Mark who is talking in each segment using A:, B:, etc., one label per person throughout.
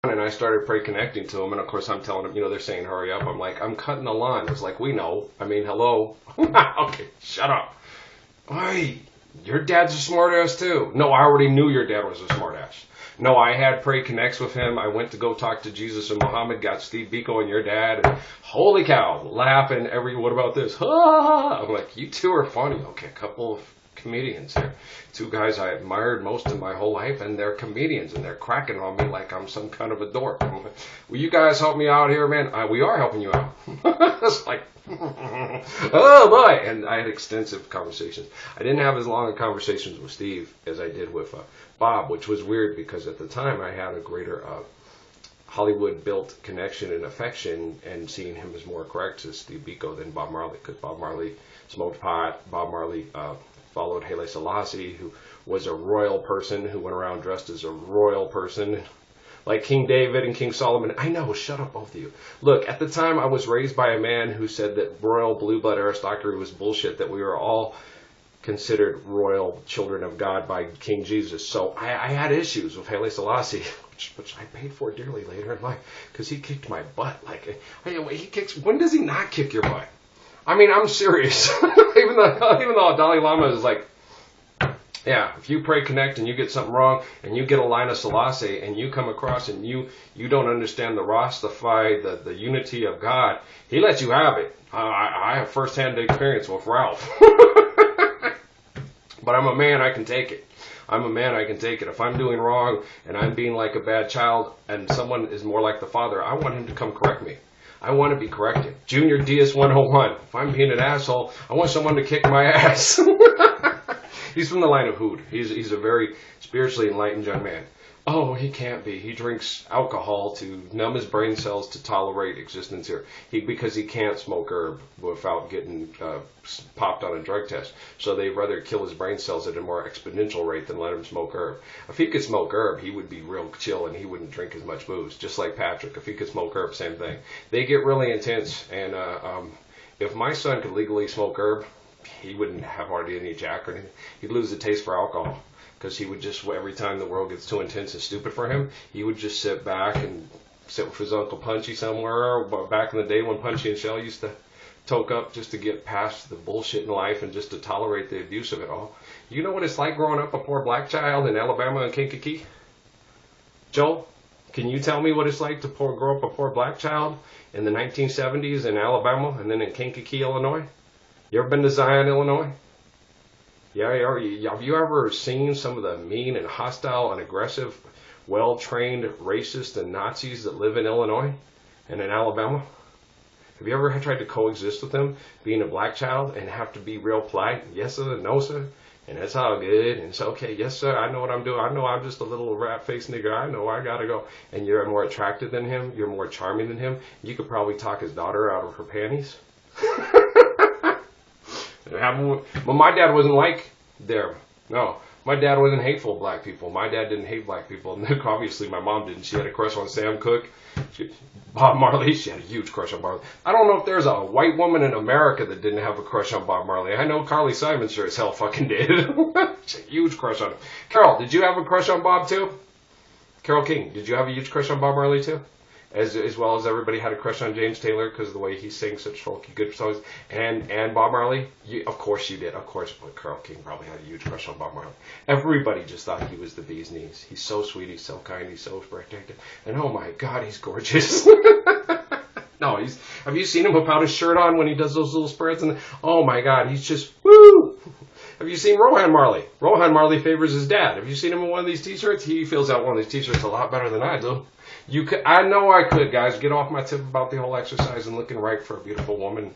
A: and I started connecting to them, and of course I'm telling them, they're saying hurry up. I'm like, I'm cutting the line. It's like, we know. I mean, hello. Okay, shut up. Hey, your dad's a smartass too. No, I already knew your dad was a smartass. No, I had Pray Connects with him. I went to go talk to Jesus and Muhammad, got Steve Biko and your dad, and holy cow, laughing what about this? I'm like, you two are funny. Okay, a couple of comedians here. Two guys I admired most of my whole life, and they're comedians, and they're cracking on me like I'm some kind of a dork. I'm like, will you guys help me out here, man? We are helping you out. It's like, oh boy. And I had extensive conversations. I didn't have as long conversations with Steve as I did with Bob, which was weird because at the time I had a greater Hollywood-built connection and affection, and seeing him as more correct to Steve Biko than Bob Marley, because Bob Marley smoked pot. Bob Marley followed Haile Selassie, who was a royal person, who went around dressed as a royal person, like King David and King Solomon. I know, shut up, both of you. Look, at the time I was raised by a man who said that royal blue blood aristocracy was bullshit, that we were all considered royal children of God by King Jesus. So I had issues with Haile Selassie, which I paid for dearly later in life, because he kicked my butt. Like, he kicks. When does he not kick your butt? I mean, I'm serious. even though Dalai Lama is like, yeah, if you pray connect and you get something wrong and you get a line of Selassie and you come across and you don't understand the Rastafari, the unity of God, he lets you have it. I have firsthand experience with Ralph. But I'm a man, I can take it. I'm a man, I can take it. If I'm doing wrong and I'm being like a bad child and someone is more like the father, I want him to come correct me. I want to be corrected. Junior DS 101. If I'm being an asshole, I want someone to kick my ass. He's from the line of Hood. He's a very spiritually enlightened young man. Oh, he can't be. He drinks alcohol to numb his brain cells to tolerate existence here. Because he can't smoke herb without getting popped on a drug test. So they'd rather kill his brain cells at a more exponential rate than let him smoke herb. If he could smoke herb, he would be real chill and he wouldn't drink as much booze. Just like Patrick. If he could smoke herb, same thing. They get really intense. And if my son could legally smoke herb, he wouldn't have hardly any jack or anything. He'd lose the taste for alcohol. Because he would just, every time the world gets too intense and stupid for him, he would just sit back and sit with his Uncle Punchy somewhere. Back in the day when Punchy and Shell used to toke up just to get past the bullshit in life and just to tolerate the abuse of it all. You know what it's like growing up a poor black child in Alabama and Kankakee? Joel, can you tell me what it's like to grow up a poor black child in the 1970s in Alabama and then in Kankakee, Illinois? You ever been to Zion, Illinois? Yeah, have you ever seen some of the mean and hostile and aggressive, well-trained racists and Nazis that live in Illinois and in Alabama? Have you ever tried to coexist with them, being a black child, and have to be real polite? Yes, sir, no, sir. And it's all good, and it's okay. Yes, sir, I know what I'm doing. I know I'm just a little rat-faced nigger. I know I gotta go. And you're more attractive than him. You're more charming than him. You could probably talk his daughter out of her panties. But my dad wasn't like there. No, my dad wasn't hateful of black people. My dad didn't hate black people. And obviously, my mom didn't. She had a crush on Sam Cooke. Bob Marley, she had a huge crush on Marley. I don't know if there's a white woman in America that didn't have a crush on Bob Marley. I know Carly Simon sure as hell fucking did. She had a huge crush on him. Carol, did you have a crush on Bob too? Carol King, did you have a huge crush on Bob Marley too? As well as everybody had a crush on James Taylor because of the way he sings such folky good songs. And Bob Marley, of course you did. Of course, but Carole King probably had a huge crush on Bob Marley. Everybody just thought he was the bee's knees. He's so sweet, he's so kind, he's so protective. And oh my God, he's gorgeous. No, have you seen him without his shirt on when he does those little spreads? And oh my God, he's just, woo! Have you seen Rohan Marley? Rohan Marley favors his dad. Have you seen him in one of these t-shirts? He fills out one of these t-shirts a lot better than I do. I know I could, guys. Get off my tip about the whole exercise and looking right for a beautiful woman.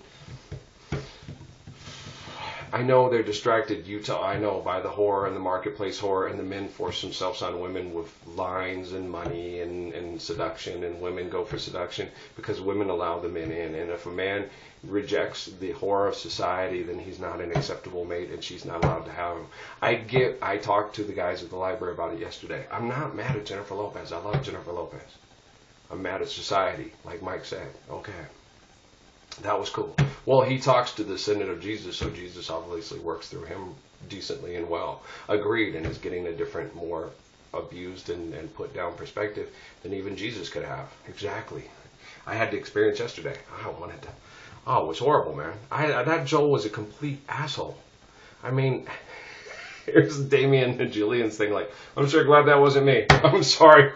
A: I know they're distracted, I know, by the whore and the marketplace whore, and the men force themselves on women with lines and money and seduction, and women go for seduction because women allow the men in. And if a man rejects the whore of society, then he's not an acceptable mate, and she's not allowed to have him. I talked to the guys at the library about it yesterday. I'm not mad at Jennifer Lopez. I love Jennifer Lopez. I'm mad at society, like Mike said. Okay. That was cool. Well, he talks to the descendant of Jesus, so Jesus obviously works through him decently and well. Agreed, and is getting a different, more abused and put down perspective than even Jesus could have. Exactly. I had the experience yesterday. Oh, it was horrible, man. That Joel was a complete asshole. I mean, here's Damien and Julian's thing, like, I'm sure glad that wasn't me. I'm sorry.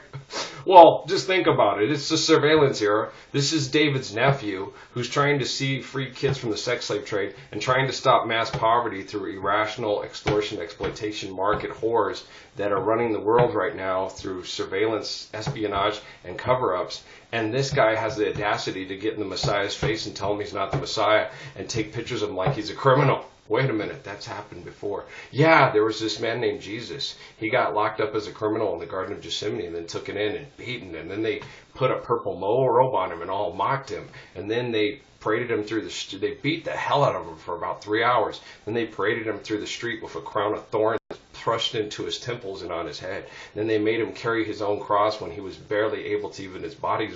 A: Well, just think about it. It's the surveillance era. This is David's nephew who's trying to see free kids from the sex slave trade and trying to stop mass poverty through irrational extortion, exploitation, market whores that are running the world right now through surveillance, espionage, and cover-ups. And this guy has the audacity to get in the Messiah's face and tell him he's not the Messiah and take pictures of him like he's a criminal. Wait a minute, that's happened before. Yeah, there was this man named Jesus. He got locked up as a criminal in the Garden of Gethsemane and then took it in and beaten. And then they put a purple robe on him and all mocked him. And then they paraded him through they beat the hell out of him for about 3 hours. Then they paraded him through the street with a crown of thorns thrust into his temples and on his head. Then they made him carry his own cross when he was barely able to. Even his body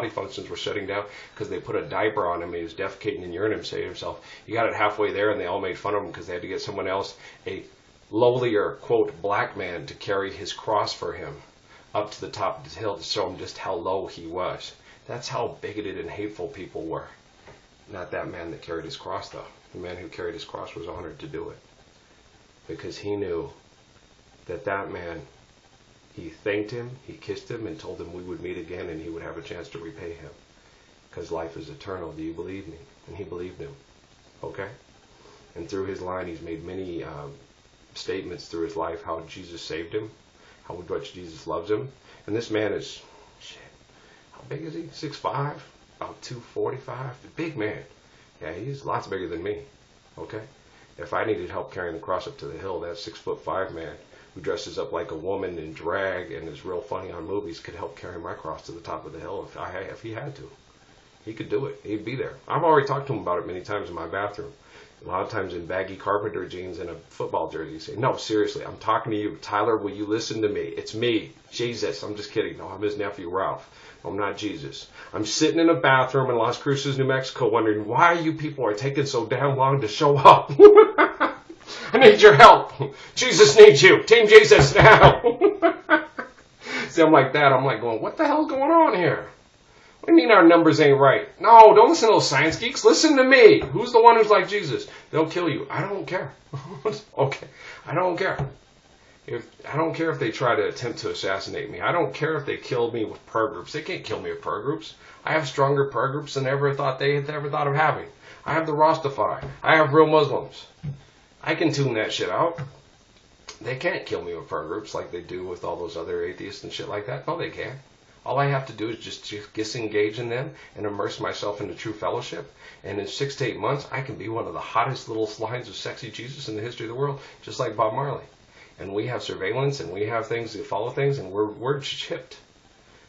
A: functions were shutting down because they put a diaper on him and he was defecating and urinating, saying to himself. He got it halfway there and they all made fun of him because they had to get someone else, a lowlier, quote, black man, to carry his cross for him up to the top of the hill to show him just how low he was. That's how bigoted and hateful people were. Not that man that carried his cross, though. The man who carried his cross was honored to do it. Because he knew that man, he thanked him, he kissed him, and told him we would meet again and he would have a chance to repay him. Because life is eternal. Do you believe me? And he believed him. Okay? And through his line, he's made many statements through his life how Jesus saved him, how much Jesus loves him. And this man is, how big is he? 6'5", about 245, a big man. Yeah, he's lots bigger than me. Okay? If I needed help carrying the cross up to the hill, that 6'5" man who dresses up like a woman in drag and is real funny on movies could help carry my cross to the top of the hill if he had to. He could do it. He'd be there. I've already talked to him about it many times in my bathroom. A lot of times in baggy carpenter jeans and a football jersey. Say, no, seriously, I'm talking to you. Tyler, will you listen to me? It's me, Jesus. I'm just kidding. No, I'm his nephew, Ralph. I'm not Jesus. I'm sitting in a bathroom in Las Cruces, New Mexico, wondering why you people are taking so damn long to show up. I need your help. Jesus needs you. Team Jesus now. See, I'm like that. I'm like going, what the hell's going on here? What do you mean our numbers ain't right? No, don't listen to those science geeks. Listen to me. Who's the one who's like Jesus? They'll kill you. I don't care. Okay. I don't care. I don't care if they try to attempt to assassinate me. I don't care if they kill me with prayer groups. They can't kill me with prayer groups. I have stronger prayer groups than they ever thought of having. I have the Rastafari. I have real Muslims. I can tune that shit out. They can't kill me with prayer groups like they do with all those other atheists and shit like that. No, they can't. All I have to do is just disengage in them and immerse myself into true fellowship. And in 6 to 8 months, I can be one of the hottest little lines of sexy Jesus in the history of the world, just like Bob Marley. And we have surveillance and we have things to follow things, and we're chipped.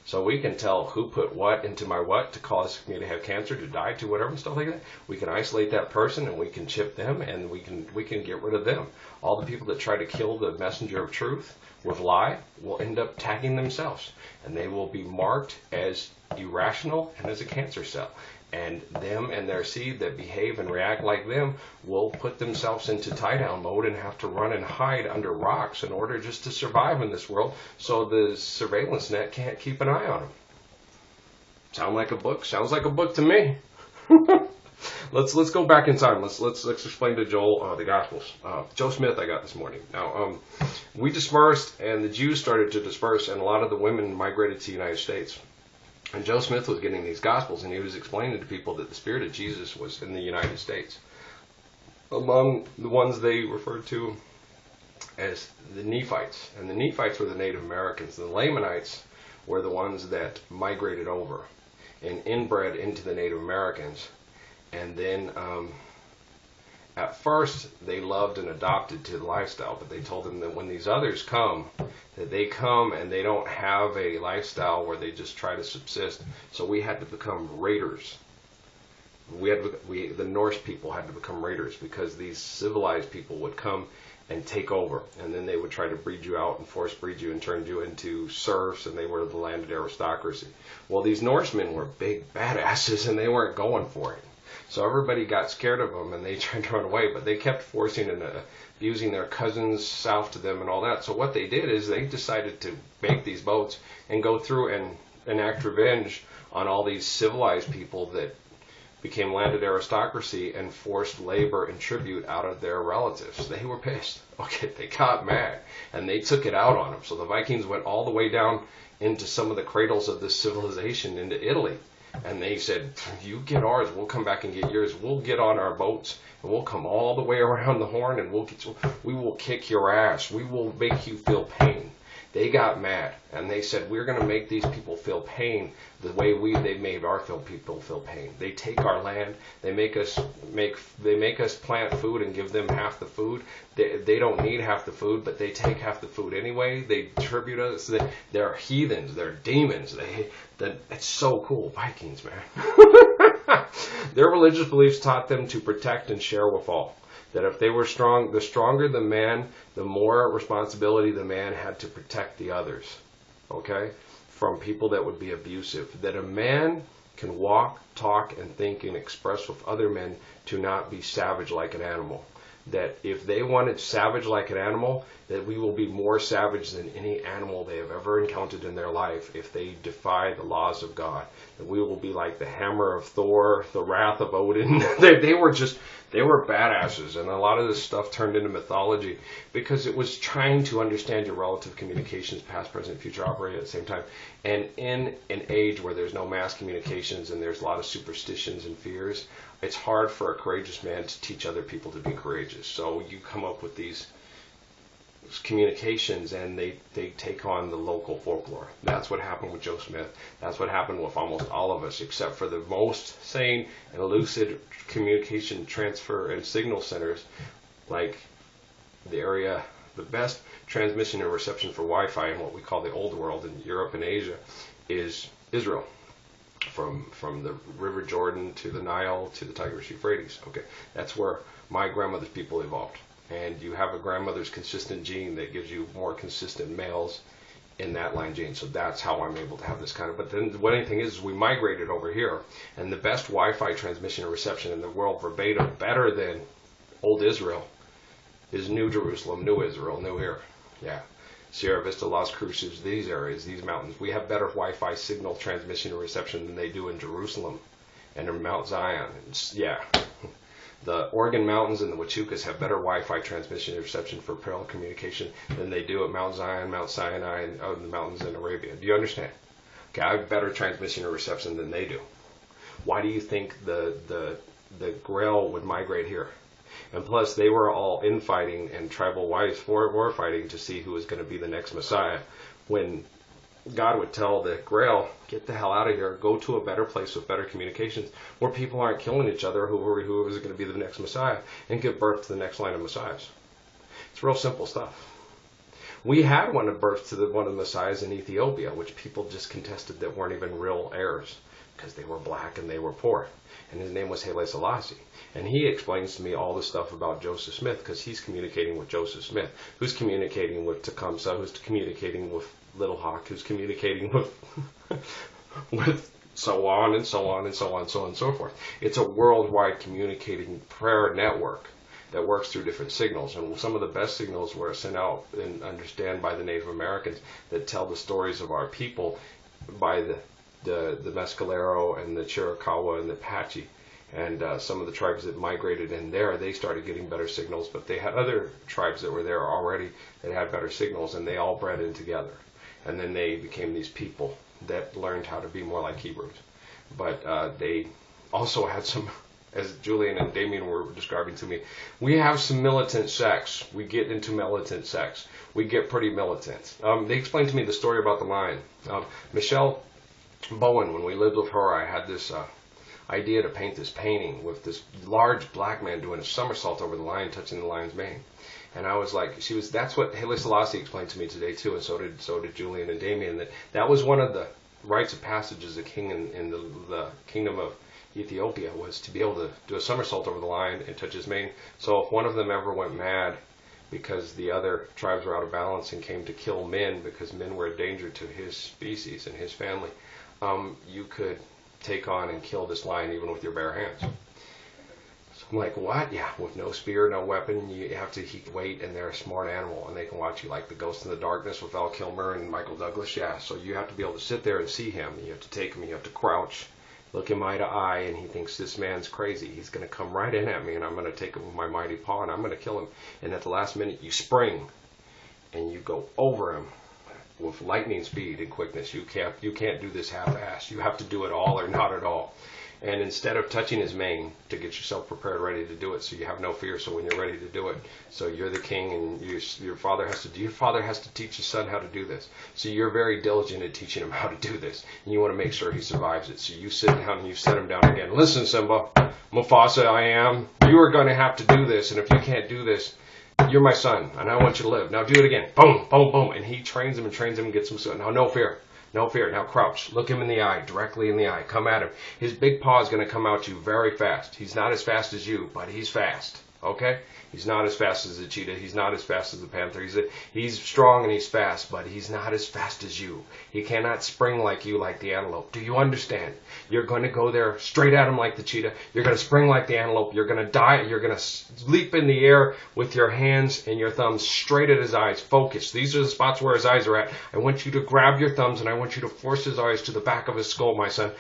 A: So we can tell who put what into my what to cause me to have cancer, to die, to whatever and stuff like that. We can isolate that person and we can chip them and we can get rid of them. All the people that try to kill the messenger of truth with lie will end up tagging themselves, and they will be marked as irrational and as a cancer cell. And them and their seed that behave and react like them will put themselves into tie-down mode and have to run and hide under rocks in order just to survive in this world, so the surveillance net can't keep an eye on them. Sound like a book? Sounds like a book to me. Let's go back in time. Let's explain to Joel the Gospels. Joe Smith I got this morning. Now we dispersed, and the Jews started to disperse, and a lot of the women migrated to the United States. And Joe Smith was getting these Gospels, and he was explaining to people that the Spirit of Jesus was in the United States. Among the ones they referred to as the Nephites. And the Nephites were the Native Americans. The Lamanites were the ones that migrated over and inbred into the Native Americans. And then at first they loved and adopted to the lifestyle, but they told them that when these others come, that they come and they don't have a lifestyle where they just try to subsist. So we had to become raiders. The Norse people had to become raiders, because these civilized people would come and take over, and then they would try to breed you out and force breed you and turn you into serfs, and they were the landed aristocracy. Well, these Norsemen were big badasses, and they weren't going for it. So everybody got scared of them and they tried to run away, but they kept forcing and abusing their cousins south to them and all that. So what they did is they decided to make these boats and go through and enact revenge on all these civilized people that became landed aristocracy and forced labor and tribute out of their relatives. They were pissed. Okay, they got mad and they took it out on them. So the Vikings went all the way down into some of the cradles of this civilization into Italy. And they said, you get ours, we'll come back and get yours. We'll get on our boats and we'll come all the way around the Horn and we will kick your ass. We will make you feel pain. They got mad and they said, we're going to make these people feel pain the way they made our people feel pain. They take our land, they make us plant food and give them half the food. They don't need half the food, but they take half the food anyway. They tribute us. They're heathens. They're demons. It's so cool. Vikings, man. Their religious beliefs taught them to protect and share with all. That if they were strong, the stronger the man, the more responsibility the man had to protect the others, okay, from people that would be abusive. That a man can walk, talk, and think and express with other men to not be savage like an animal. That if they wanted savage like an animal, that we will be more savage than any animal they have ever encountered in their life if they defy the laws of God. That we will be like the hammer of Thor, the wrath of Odin. They were badasses, and a lot of this stuff turned into mythology because it was trying to understand your relative communications, past, present, future, operate at the same time. And in an age where there's no mass communications and there's a lot of superstitions and fears, it's hard for a courageous man to teach other people to be courageous. So you come up with these communications and they take on the local folklore. That's what happened with Joe Smith. That's what happened with almost all of us, except for the most sane and lucid communication transfer and signal centers, like the best transmission and reception for Wi-Fi in what we call the old world in Europe and Asia is Israel. From the River Jordan to the Nile to the Tigris Euphrates. Okay, that's where my grandmother's people evolved. And you have a grandmother's consistent gene that gives you more consistent males in that line gene. So that's how I'm able to have this kind of. But then the funny thing is we migrated over here, and the best Wi-Fi transmission and reception in the world verbatim, better than old Israel, is New Jerusalem, New Israel, New here. Yeah. Sierra Vista, Las Cruces, these areas, these mountains. We have better Wi-Fi signal transmission and reception than they do in Jerusalem and in Mount Zion. Yeah. The Oregon Mountains and the Huachucas have better Wi-Fi transmission and reception for parallel communication than they do at Mount Zion, Mount Sinai, and the mountains in Arabia. Do you understand? Okay, I have better transmission and reception than they do. Why do you think the Grail would migrate here? And plus, they were all infighting and tribal war fighting to see who was going to be the next Messiah. When God would tell the Grail, get the hell out of here, go to a better place with better communications, where people aren't killing each other, who is going to be the next Messiah, and give birth to the next line of Messiahs. It's real simple stuff. We had one of birth to one of the Messiahs in Ethiopia, which people just contested that weren't even real heirs, because they were black and they were poor. And his name was Haile Selassie. And he explains to me all the stuff about Joseph Smith, because he's communicating with Joseph Smith, who's communicating with Tecumseh, who's communicating with Little Hawk, who's communicating with with so on and so on and so on, so on and so forth. It's a worldwide communicating prayer network that works through different signals. And some of the best signals were sent out and understood by the Native Americans that tell the stories of our people by the Mescalero and the Chiricahua and the Apache. And some of the tribes that migrated in there, they started getting better signals, but they had other tribes that were there already that had better signals, and they all bred in together. And then they became these people that learned how to be more like Hebrews. But they also had some, as Julian and Damien were describing to me, we have some militant sects. We get into militant sects. We get pretty militant. They explained to me the story about the lion. Michelle Bowen, when we lived with her, I had this idea to paint this painting with this large black man doing a somersault over the lion, touching the lion's mane. And I was like, that's what Haile Selassie explained to me today too, and so did Julian and Damien, that was one of the rites of passage as a king in the kingdom of Ethiopia, was to be able to do a somersault over the lion and touch his mane. So if one of them ever went mad because the other tribes were out of balance and came to kill men because men were a danger to his species and his family, you could take on and kill this lion even with your bare hands. I'm like, what? Yeah, with no spear, no weapon, you have to wait, and they're a smart animal, and they can watch you like the Ghost in the Darkness with Val Kilmer and Michael Douglas. Yeah, so you have to be able to sit there and see him. You have to take him. You have to crouch, look him eye to eye, and he thinks this man's crazy. He's going to come right in at me, and I'm going to take him with my mighty paw, and I'm going to kill him. And at the last minute, you spring, and you go over him with lightning speed and quickness. You can't do this half-assed. You have to do it all or not at all. And instead of touching his mane, to get yourself prepared, ready to do it, so you have no fear. So when you're ready to do it, so you're the king, and your father has to teach his son how to do this. So you're very diligent at teaching him how to do this, and you want to make sure he survives it. So you sit down and you set him down again. Listen, Simba, Mufasa, I am. You are going to have to do this, and if you can't do this, you're my son, and I want you to live. Now do it again. Boom, boom, boom, and he trains him and gets him. So now no fear. No fear. Now crouch. Look him in the eye, directly in the eye. Come at him. His big paw is going to come out to you very fast. He's not as fast as you, but he's fast. Okay? He's not as fast as the cheetah. He's not as fast as the panther. He's strong and he's fast, but he's not as fast as you. He cannot spring like you, like the antelope. Do you understand? You're going to go there straight at him like the cheetah. You're going to spring like the antelope. You're going to die. You're going to leap in the air with your hands and your thumbs straight at his eyes. Focus. These are the spots where his eyes are at. I want you to grab your thumbs and I want you to force his eyes to the back of his skull, my son.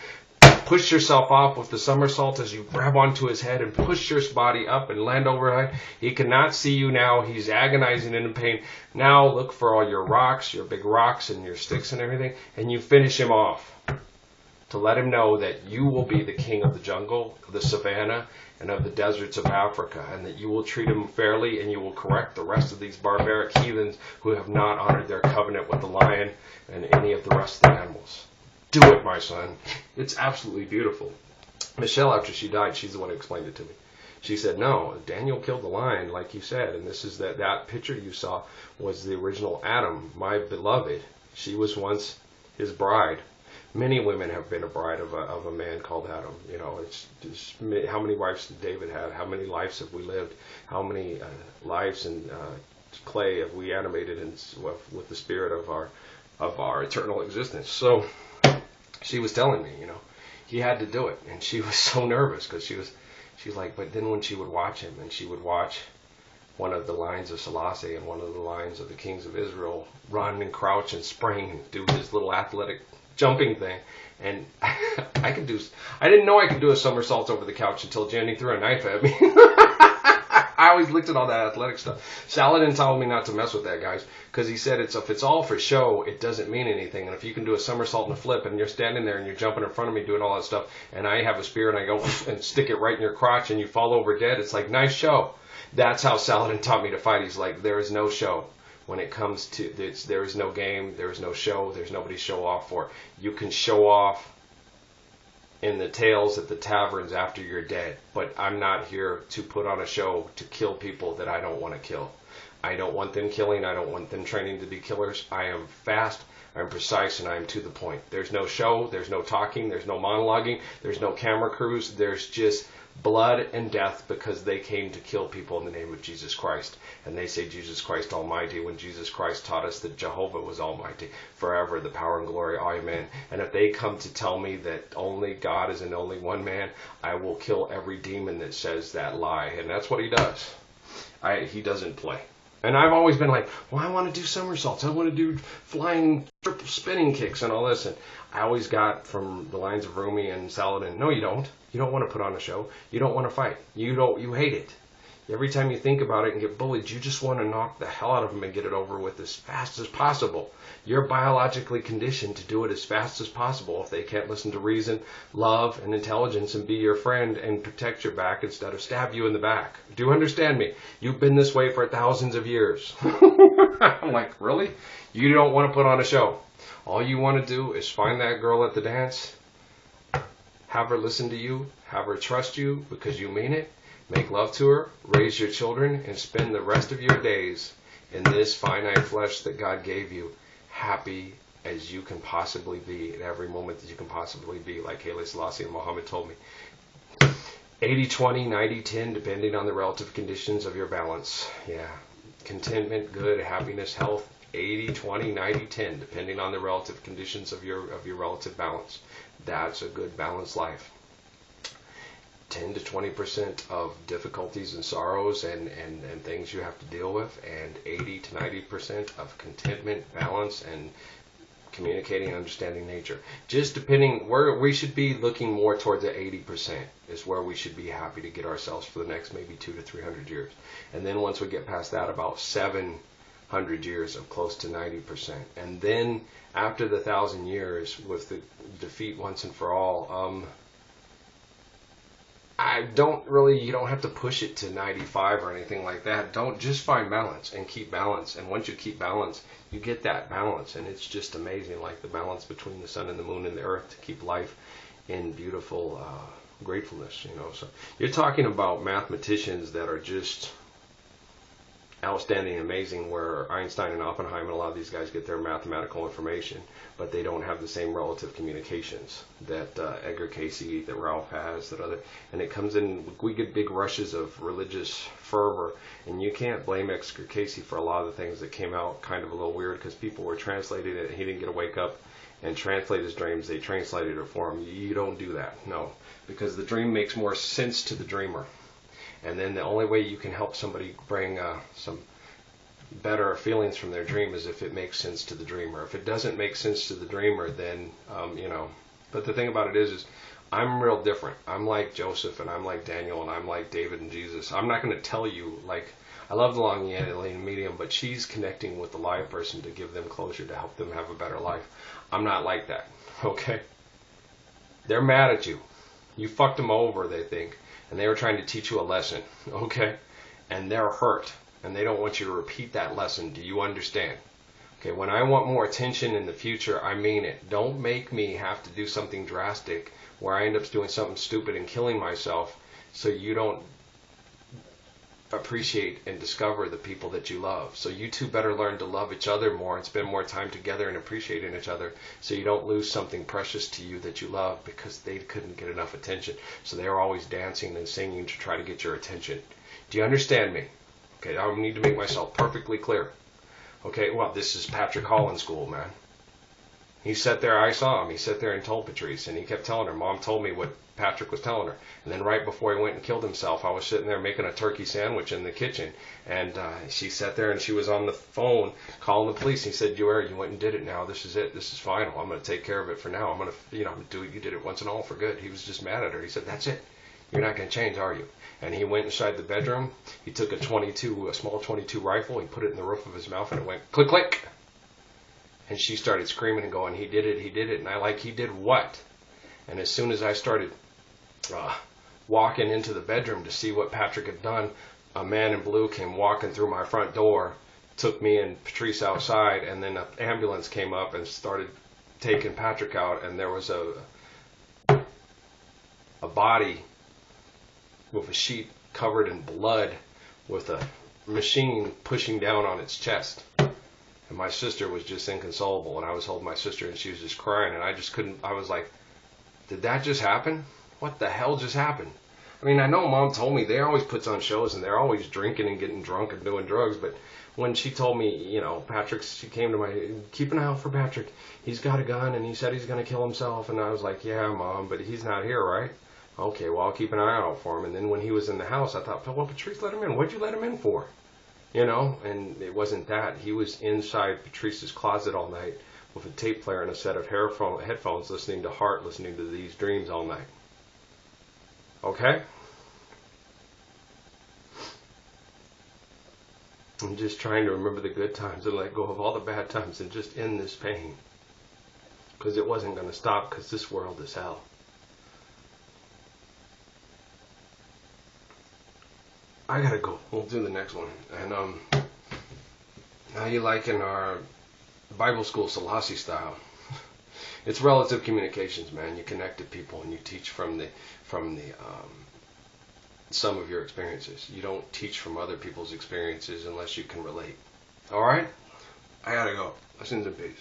A: Push yourself off with the somersault as you grab onto his head and push your body up and land overhead. He cannot see you now. He's agonizing and in pain. Now look for all your rocks, your big rocks and your sticks and everything, and you finish him off to let him know that you will be the king of the jungle, of the savannah, and of the deserts of Africa, and that you will treat him fairly and you will correct the rest of these barbaric heathens who have not honored their covenant with the lion and any of the rest of the animals. Do it, my son. It's absolutely beautiful. Michelle, after she died, she's the one who explained it to me. She said, no, Daniel killed the lion, like you said, and this is that picture you saw was the original Adam, my beloved. She was once his bride. Many women have been a bride of a man called Adam. You know, it's just, how many wives did David have? How many lives have we lived? How many lives in clay have we animated with the spirit of our eternal existence? So she was telling me, you know, he had to do it, and she was so nervous because she's like, but then when she would watch him, and she would watch one of the lines of Selassie and one of the lines of the kings of Israel run and crouch and spring and do his little athletic jumping thing, and I didn't know I could do a somersault over the couch until Jenny threw a knife at me. I always looked at all that athletic stuff. Saladin told me not to mess with that, guys, because he said if it's all for show, it doesn't mean anything. And if you can do a somersault and a flip, and you're standing there and you're jumping in front of me doing all that stuff, and I have a spear and I go and stick it right in your crotch and you fall over dead, it's like, nice show. That's how Saladin taught me to fight. He's like, there is no show. When it comes to this, there is no game, there is no show, there's nobody to show off for. You can show off in the tales at the taverns after you're dead, but I'm not here to put on a show to kill people that I don't want to kill. I don't want them killing, I don't want them training to be killers. I am fast, I'm precise, and I'm to the point. There's no show, there's no talking, there's no monologuing, there's no camera crews, there's just blood and death, because they came to kill people in the name of Jesus Christ. And they say Jesus Christ Almighty when Jesus Christ taught us that Jehovah was Almighty. Forever the power and glory, amen. And if they come to tell me that only God is and only one man, I will kill every demon that says that lie. And that's what he does. He doesn't play. And I've always been like, well, I want to do somersaults. I want to do flying triple spinning kicks and all this. And I always got from the lines of Rumi and Saladin, no, you don't. You don't want to put on a show. You don't want to fight. You hate it. Every time you think about it and get bullied, you just want to knock the hell out of them and get it over with as fast as possible. You're biologically conditioned to do it as fast as possible. If they can't listen to reason, love, and intelligence and be your friend and protect your back instead of stab you in the back. Do you understand me? You've been this way for thousands of years. I'm like, really? You don't want to put on a show. All you want to do is find that girl at the dance, have her listen to you, have her trust you because you mean it, make love to her, raise your children, and spend the rest of your days in this finite flesh that God gave you, happy as you can possibly be at every moment that you can possibly be, like Haile Selassie and Muhammad told me. 80-20, 90-10, depending on the relative conditions of your balance. Yeah. Contentment, good, happiness, health. 80-20, 90-10, depending on the relative conditions of your relative balance. That's a good balanced life. 10 to 20% of difficulties and sorrows and things you have to deal with, and 80 to 90% of contentment, balance, and communicating and understanding nature. Just depending where we should be looking more towards the 80% is where we should be happy to get ourselves for the next maybe 200 to 300 years. And then once we get past that, about 700 years of close to 90%. And then after the 1,000 years with the defeat once and for all, you don't have to push it to 95 or anything like that. Don't, just find balance and keep balance. And once you keep balance, you get that balance. And it's just amazing, like the balance between the sun and the moon and the earth to keep life in beautiful gratefulness, you know. So you're talking about mathematicians that are just outstanding, amazing, where Einstein and Oppenheimer, a lot of these guys get their mathematical information, but they don't have the same relative communications that Edgar Casey, that Ralph has, that other, and it comes in, we get big rushes of religious fervor, and you can't blame Edgar Casey for a lot of the things that came out kind of a little weird, because people were translating it, he didn't get to wake up and translate his dreams, they translated it for him. You don't do that, no, because the dream makes more sense to the dreamer. And then the only way you can help somebody bring some better feelings from their dream is if it makes sense to the dreamer. If it doesn't make sense to the dreamer, then, you know. But the thing about it is I'm real different. I'm like Joseph, and I'm like Daniel, and I'm like David and Jesus. I'm not going to tell you, like, I love the long medium, but she's connecting with the live person to give them closure, to help them have a better life. I'm not like that, okay? They're mad at you. You fucked them over, they think. And they were trying to teach you a lesson, okay? And they're hurt, and they don't want you to repeat that lesson. Do you understand? Okay, when I want more attention in the future, I mean it. Don't make me have to do something drastic where I end up doing something stupid and killing myself so you don't appreciate and discover the people that you love. So you two better learn to love each other more and spend more time together and appreciating each other, so you don't lose something precious to you that you love because they couldn't get enough attention. So they were always dancing and singing to try to get your attention. Do you understand me? Okay, I need to make myself perfectly clear. Okay, well, this is Patrick Holland School, man. He sat there, I saw him, he sat there and told Patrice, and he kept telling her, Mom told me what Patrick was telling her. And then right before he went and killed himself, I was sitting there making a turkey sandwich in the kitchen, and she sat there and she was on the phone calling the police. He said, you went and did it now, this is it, this is final, I'm going to take care of it for now, I'm going to, you did it once and all for good. He was just mad at her. He said, that's it, you're not going to change, are you? And he went inside the bedroom, he took a small 22 rifle, he put it in the roof of his mouth, and it went click, click. And she started screaming and going, he did it. And I like, he did what? And as soon as I started walking into the bedroom to see what Patrick had done, a man in blue came walking through my front door, took me and Patrice outside, and then an ambulance came up and started taking Patrick out, and there was a body with a sheet covered in blood with a machine pushing down on its chest. And my sister was just inconsolable, and I was holding my sister, and she was just crying, and I just couldn't, I was like, did that just happen? What the hell just happened? I mean, I know Mom told me they always puts on shows, and they're always drinking and getting drunk and doing drugs, but when she told me, she came to my, keep an eye out for Patrick, he's got a gun, and he said he's going to kill himself, and I was like, yeah, Mom, but he's not here, right? Okay, well, I'll keep an eye out for him. And then when he was in the house, I thought, well, Patrice let him in. What'd you let him in for? And it wasn't that. He was inside Patrice's closet all night with a tape player and a set of headphones, listening to Heart, listening to these dreams all night. Okay? I'm just trying to remember the good times and let go of all the bad times and just end this pain. Because it wasn't going to stop, because this world is hell. I gotta go. We'll do the next one. And how you liking our Bible school Selassie style? It's relative communications, man. You connect to people and you teach from the some of your experiences. You don't teach from other people's experiences unless you can relate. All right? I gotta go. Blessings and peace.